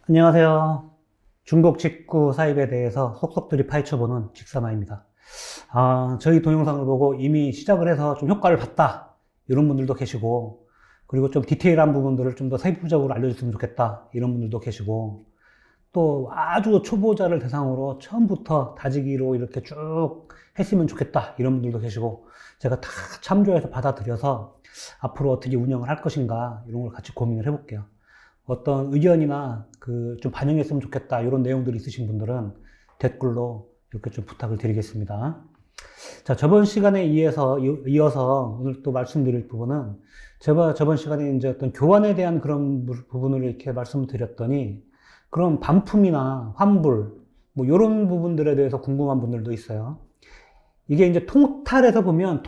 안녕하세요. 중국 직구 사입에 대해서 속속들이 파헤쳐보는 직사마입니다. 저희 동영상을 보고 이미 시작을 해서 좀 효과를 봤다. 이런 분들도 계시고, 그리고 좀 디테일한 부분들을 좀 더 세부적으로 알려줬으면 좋겠다. 이런 분들도 계시고, 또 아주 초보자를 대상으로 처음부터 다지기로 이렇게 쭉 했으면 좋겠다. 이런 분들도 계시고, 제가 다 참조해서 받아들여서 앞으로 어떻게 운영을 할 것인가, 이런 걸 같이 고민을 해볼게요. 어떤 의견이나 좀 반영했으면 좋겠다 이런 내용들이 있으신 분들은 댓글로 이렇게 좀 부탁을 드리겠습니다. 자, 저번 시간에 이어서 오늘 또 말씀드릴 부분은 제가 저번 시간에 이제 어떤 교환에 대한 그런 부분을 이렇게 말씀드렸더니 그런 반품이나 환불 뭐 이런 부분들에 대해서 궁금한 분들도 있어요. 이게 이제 통틀어서 보면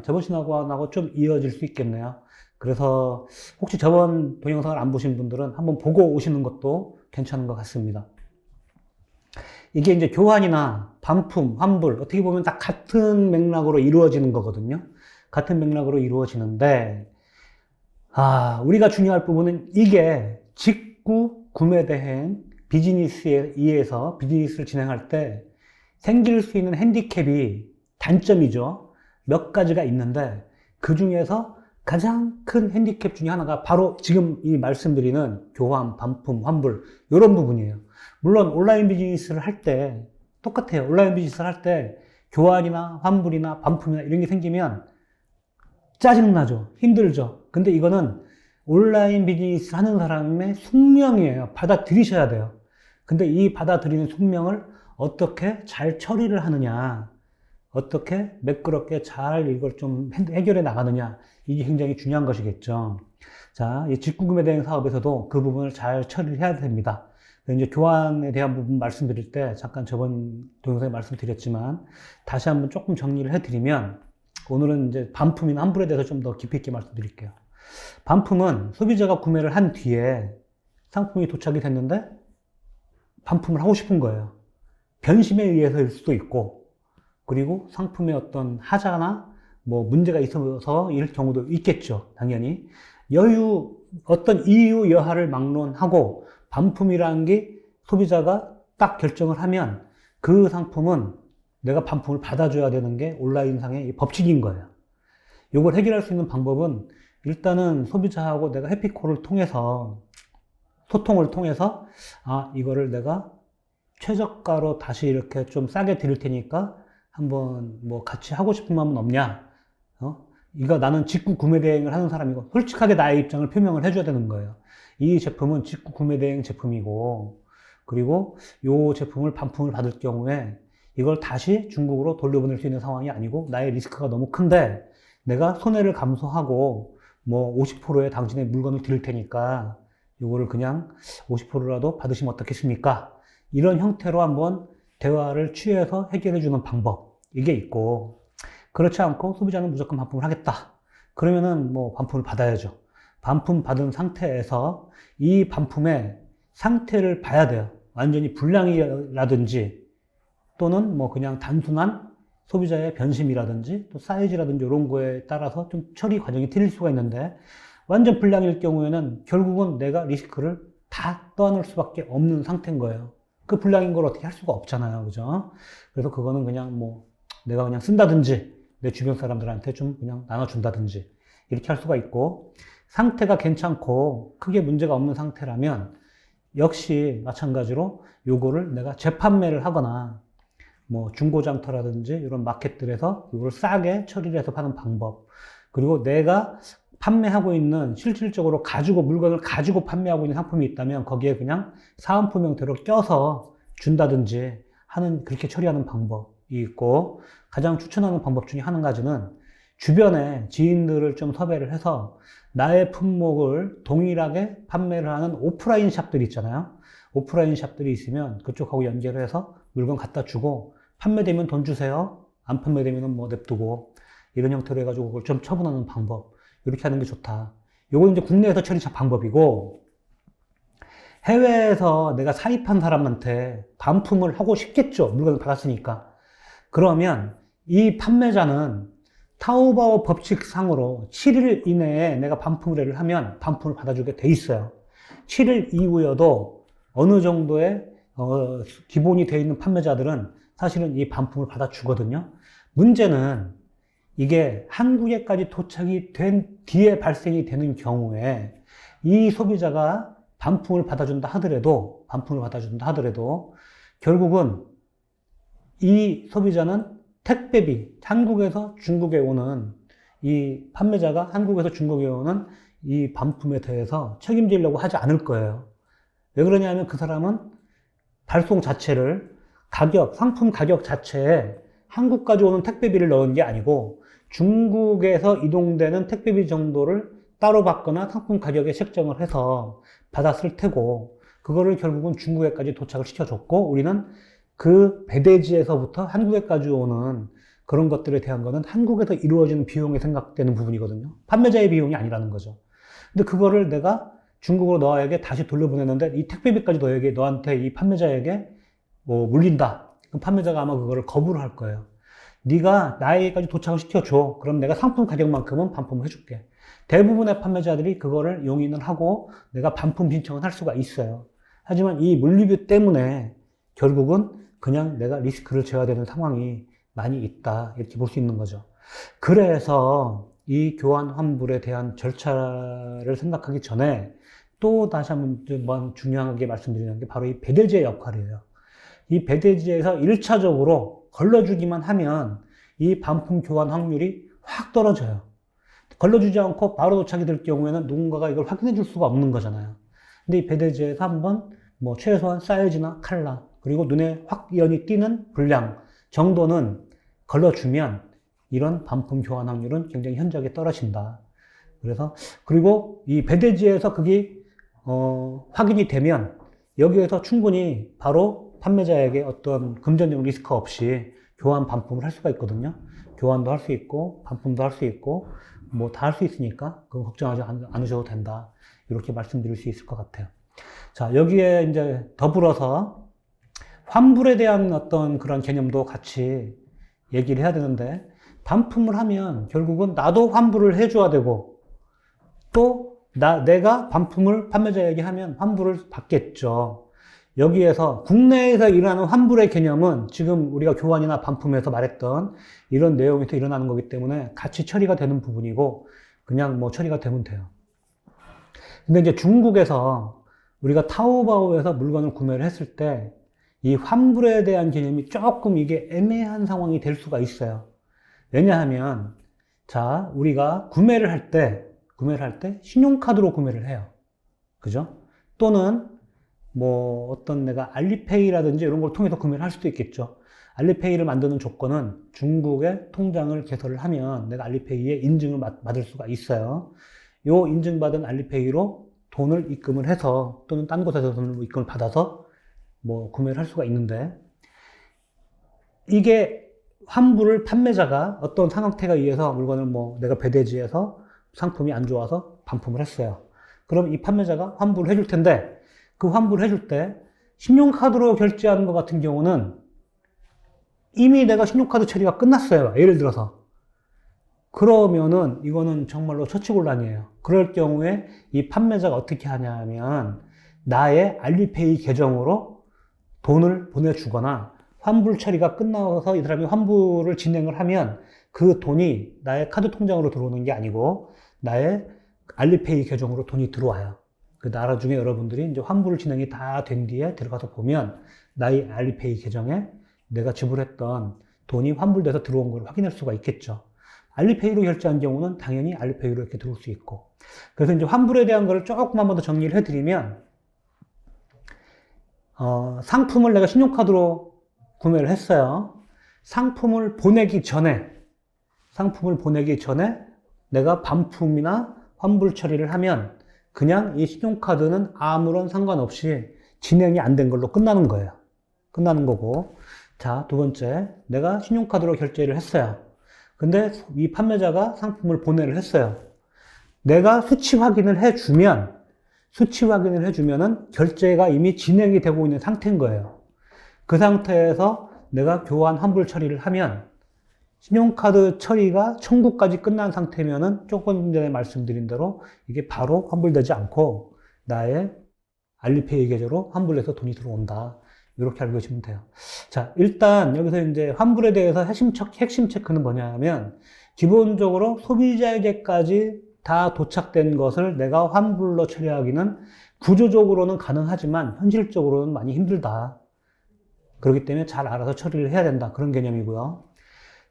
저번 시간하고 좀 이어질 수 있겠네요. 그래서 혹시 저번 동영상을 안 보신 분들은 한번 보고 오시는 것도 괜찮은 것 같습니다. 이게 이제 교환이나 반품, 환불, 어떻게 보면 다 같은 맥락으로 이루어지는 거거든요. 같은 맥락으로 이루어지는데, 우리가 중요할 부분은 이게 직구 구매 대행 비즈니스에 의해서 비즈니스를 진행할 때 생길 수 있는 핸디캡이 단점이죠. 몇 가지가 있는데, 그 중에서 가장 큰 핸디캡 중에 하나가 바로 지금 이 말씀드리는 교환, 반품, 환불 이런 부분이에요. 물론 온라인 비즈니스를 할 때 똑같아요. 온라인 비즈니스를 할 때 교환이나 환불이나 반품이나 이런 게 생기면 짜증나죠. 힘들죠. 근데 이거는 온라인 비즈니스 하는 사람의 숙명이에요. 받아들이셔야 돼요. 근데 이 받아들이는 숙명을 어떻게 잘 처리를 하느냐, 어떻게 매끄럽게 잘 이걸 좀 해결해 나가느냐, 이게 굉장히 중요한 것이겠죠. 자, 이 직구구매 대행 사업에서도 그 부분을 잘 처리를 해야 됩니다. 이제 교환에 대한 부분 말씀드릴 때 잠깐 저번 동영상에 말씀드렸지만 다시 한번 조금 정리를 해드리면 오늘은 이제 반품이나 환불에 대해서 좀 더 깊이 있게 말씀드릴게요. 반품은 소비자가 구매를 한 뒤에 상품이 도착이 됐는데 반품을 하고 싶은 거예요. 변심에 의해서일 수도 있고, 그리고 상품의 어떤 하자나 뭐 문제가 있어서 이럴 경우도 있겠죠. 당연히. 어떤 이유 여하를 막론하고 반품이라는 게 소비자가 딱 결정을 하면 그 상품은 내가 반품을 받아줘야 되는 게 온라인상의 법칙인 거예요. 이걸 해결할 수 있는 방법은 일단은 소비자하고 내가 해피콜을 통해서 소통을 통해서 이거를 내가 최저가로 다시 이렇게 좀 싸게 드릴 테니까 한번 뭐 같이 하고 싶은 마음은 없냐? 이거 나는 직구 구매 대행을 하는 사람이고 솔직하게 나의 입장을 표명을 해줘야 되는 거예요. 이 제품은 직구 구매 대행 제품이고, 그리고 이 제품을 반품을 받을 경우에 이걸 다시 중국으로 돌려보낼 수 있는 상황이 아니고 나의 리스크가 너무 큰데 내가 손해를 감수하고 뭐 50%의 당신의 물건을 드릴 테니까 이거를 그냥 50%라도 받으시면 어떻겠습니까? 이런 형태로 한번 대화를 취해서 해결해주는 방법, 이게 있고, 그렇지 않고 소비자는 무조건 반품을 하겠다. 그러면은 뭐 반품을 받아야죠. 반품 받은 상태에서 이 반품의 상태를 봐야 돼요. 완전히 불량이라든지 또는 뭐 그냥 단순한 소비자의 변심이라든지 또 사이즈라든지 이런 거에 따라서 좀 처리 과정이 틀릴 수가 있는데, 완전 불량일 경우에는 결국은 내가 리스크를 다 떠안을 수밖에 없는 상태인 거예요. 그 불량인 걸 어떻게 할 수가 없잖아요. 그죠? 그래서 그거는 그냥 뭐 내가 그냥 쓴다든지 내 주변 사람들한테 좀 그냥 나눠준다든지 이렇게 할 수가 있고, 상태가 괜찮고 크게 문제가 없는 상태라면 역시 마찬가지로 요거를 내가 재판매를 하거나 뭐 중고장터라든지 이런 마켓들에서 이걸 싸게 처리를 해서 파는 방법, 그리고 내가 판매하고 있는 실질적으로 물건을 가지고 판매하고 있는 상품이 있다면 거기에 그냥 사은품 형태로 껴서 준다든지 하는, 그렇게 처리하는 방법이 있고, 가장 추천하는 방법 중에 한 가지는 주변에 지인들을 좀 섭외를 해서 나의 품목을 동일하게 판매를 하는 오프라인 샵들이 있잖아요. 오프라인 샵들이 있으면 그쪽하고 연결을 해서 물건 갖다 주고 판매되면 돈 주세요. 안 판매되면 뭐 냅두고, 이런 형태로 해가지고 그걸 좀 처분하는 방법, 이렇게 하는 게 좋다. 요건 이제 국내에서 처리 방법이고, 해외에서 내가 사입한 사람한테 반품을 하고 싶겠죠. 물건을 받았으니까. 그러면 이 판매자는 타오바오 법칙상으로 7일 이내에 내가 반품 의뢰를 하면 반품을 받아주게 돼 있어요. 7일 이후여도 어느 정도의 기본이 되어 있는 판매자들은 사실은 이 반품을 받아주거든요. 문제는 이게 한국에까지 도착이 된 뒤에 발생이 되는 경우에 이 소비자가 반품을 받아준다 하더라도 결국은 이 소비자는 택배비, 한국에서 중국에 오는 이 판매자가 한국에서 중국에 오는 이 반품에 대해서 책임지려고 하지 않을 거예요. 왜 그러냐면 그 사람은 발송 자체를 상품 가격 자체에 한국까지 오는 택배비를 넣은 게 아니고 중국에서 이동되는 택배비 정도를 따로 받거나 상품 가격에 책정을 해서 받았을 테고, 그거를 결국은 중국에까지 도착을 시켜줬고, 우리는 그 배대지에서부터 한국에까지 오는 그런 것들에 대한 거는 한국에서 이루어지는 비용에 생각되는 부분이거든요. 판매자의 비용이 아니라는 거죠. 근데 그거를 내가 중국으로 너에게 다시 돌려보냈는데 이 택배비까지 너한테 이 판매자에게 뭐 물린다. 그럼 판매자가 아마 그거를 거부를 할 거예요. 네가 나에게까지 도착을 시켜줘. 그럼 내가 상품 가격만큼은 반품을 해줄게. 대부분의 판매자들이 그거를 용인을 하고 내가 반품 신청을 할 수가 있어요. 하지만 이 물류비 때문에 결국은 그냥 내가 리스크를 져야 되는 상황이 많이 있다. 이렇게 볼 수 있는 거죠. 그래서 이 교환 환불에 대한 절차를 생각하기 전에 또 다시 한번 중요하게 말씀드리는 게 바로 이 배대지의 역할이에요. 이 배대지에서 1차적으로 걸러주기만 하면 이 반품 교환 확률이 확 떨어져요. 걸러주지 않고 바로 도착이 될 경우에는 누군가가 이걸 확인해 줄 수가 없는 거잖아요. 근데 이 배대지에서 한번 뭐 최소한 사이즈나 컬러, 그리고 눈에 확연히 띄는 분량 정도는 걸러주면 이런 반품 교환 확률은 굉장히 현저하게 떨어진다. 그리고 이 배대지에서 그게 확인이 되면 여기에서 충분히 바로 판매자에게 어떤 금전적 리스크 없이 교환 반품을 할 수가 있거든요. 교환도 할 수 있고 반품도 할 수 있고 뭐 다 할 수 있으니까 그건 걱정하지 않으셔도 된다. 이렇게 말씀드릴 수 있을 것 같아요. 자, 여기에 이제 더불어서 환불에 대한 어떤 그런 개념도 같이 얘기를 해야 되는데, 반품을 하면 결국은 나도 환불을 해줘야 되고 또 내가 반품을 판매자에게 하면 환불을 받겠죠. 여기에서 국내에서 일어나는 환불의 개념은 지금 우리가 교환이나 반품에서 말했던 이런 내용에서 일어나는 거기 때문에 같이 처리가 되는 부분이고 그냥 뭐 처리가 되면 돼요. 근데 이제 중국에서 우리가 타오바오에서 물건을 구매를 했을 때 이 환불에 대한 개념이 조금 이게 애매한 상황이 될 수가 있어요. 왜냐하면 자, 우리가 구매를 할 때 신용카드로 구매를 해요. 그죠? 또는 뭐 어떤 내가 알리페이라든지 이런 걸 통해서 구매를 할 수도 있겠죠. 알리페이를 만드는 조건은 중국에 통장을 개설을 하면 내가 알리페이에 인증을 받을 수가 있어요. 요 인증받은 알리페이로 돈을 입금을 해서 또는 딴 곳에서 돈을 입금을 받아서 뭐 구매를 할 수가 있는데, 이게 환불을 판매자가 어떤 상황태가 의해서 물건을 뭐 내가 배대지에서 상품이 안 좋아서 반품을 했어요. 그럼 이 판매자가 환불을 해줄 텐데, 그 환불을 해줄 때 신용카드로 결제하는 것 같은 경우는 이미 내가 신용카드 처리가 끝났어요. 예를 들어서. 그러면은 이거는 정말로 처치곤란이에요. 그럴 경우에 이 판매자가 어떻게 하냐면 나의 알리페이 계정으로 돈을 보내주거나, 환불 처리가 끝나서 이 사람이 환불을 진행을 하면 그 돈이 나의 카드 통장으로 들어오는 게 아니고 나의 알리페이 계정으로 돈이 들어와요. 그 나중에 여러분들이 이제 환불 진행이 다 된 뒤에 들어가서 보면 나의 알리페이 계정에 내가 지불했던 돈이 환불돼서 들어온 걸 확인할 수가 있겠죠. 알리페이로 결제한 경우는 당연히 알리페이로 이렇게 들어올 수 있고. 그래서 이제 환불에 대한 거를 조금 한 번 더 정리를 해드리면, 상품을 내가 신용카드로 구매를 했어요. 상품을 보내기 전에 내가 반품이나 환불 처리를 하면 그냥 이 신용카드는 아무런 상관없이 진행이 안 된 걸로 끝나는 거예요. 끝나는 거고. 자, 두 번째, 내가 신용카드로 결제를 했어요. 근데 이 판매자가 상품을 보내를 했어요. 내가 수치 확인을 해주면은 결제가 이미 진행이 되고 있는 상태인 거예요. 그 상태에서 내가 교환 환불 처리를 하면 신용카드 처리가 청구까지 끝난 상태면은 조금 전에 말씀드린 대로 이게 바로 환불되지 않고 나의 알리페이 계좌로 환불해서 돈이 들어온다. 이렇게 알고 계시면 돼요. 자, 일단 여기서 이제 환불에 대해서 핵심 체크는 뭐냐면, 기본적으로 소비자에게까지 다 도착된 것을 내가 환불로 처리하기는 구조적으로는 가능하지만 현실적으로는 많이 힘들다. 그렇기 때문에 잘 알아서 처리를 해야 된다. 그런 개념이고요.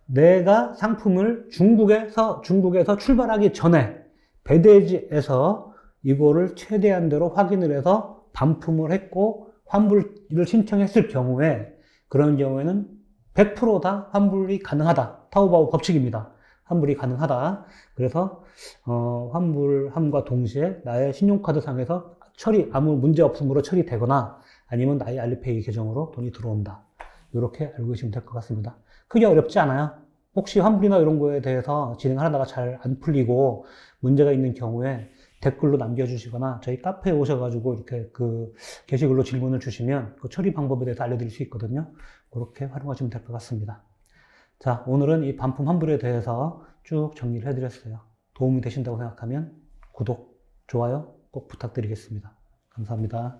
내가 상품을 중국에서 출발하기 전에 배대지에서 이거를 최대한대로 확인을 해서 반품을 했고 환불을 신청했을 경우에, 그런 경우에는 100%다 환불이 가능하다. 타오바오 법칙입니다. 환불이 가능하다. 그래서 환불함과 동시에 나의 신용카드상에서 아무 문제 없음으로 처리되거나 아니면 나의 알리페이 계정으로 돈이 들어온다. 이렇게 알고 계시면 될 것 같습니다. 크게 어렵지 않아요. 혹시 환불이나 이런 거에 대해서 진행하다가 잘 안 풀리고 문제가 있는 경우에 댓글로 남겨주시거나 저희 카페에 오셔가지고 이렇게 그 게시글로 질문을 주시면 그 처리 방법에 대해서 알려드릴 수 있거든요. 그렇게 활용하시면 될 것 같습니다. 자, 오늘은 이 반품 환불에 대해서 쭉 정리를 해드렸어요. 도움이 되신다고 생각하면 구독, 좋아요 꼭 부탁드리겠습니다. 감사합니다.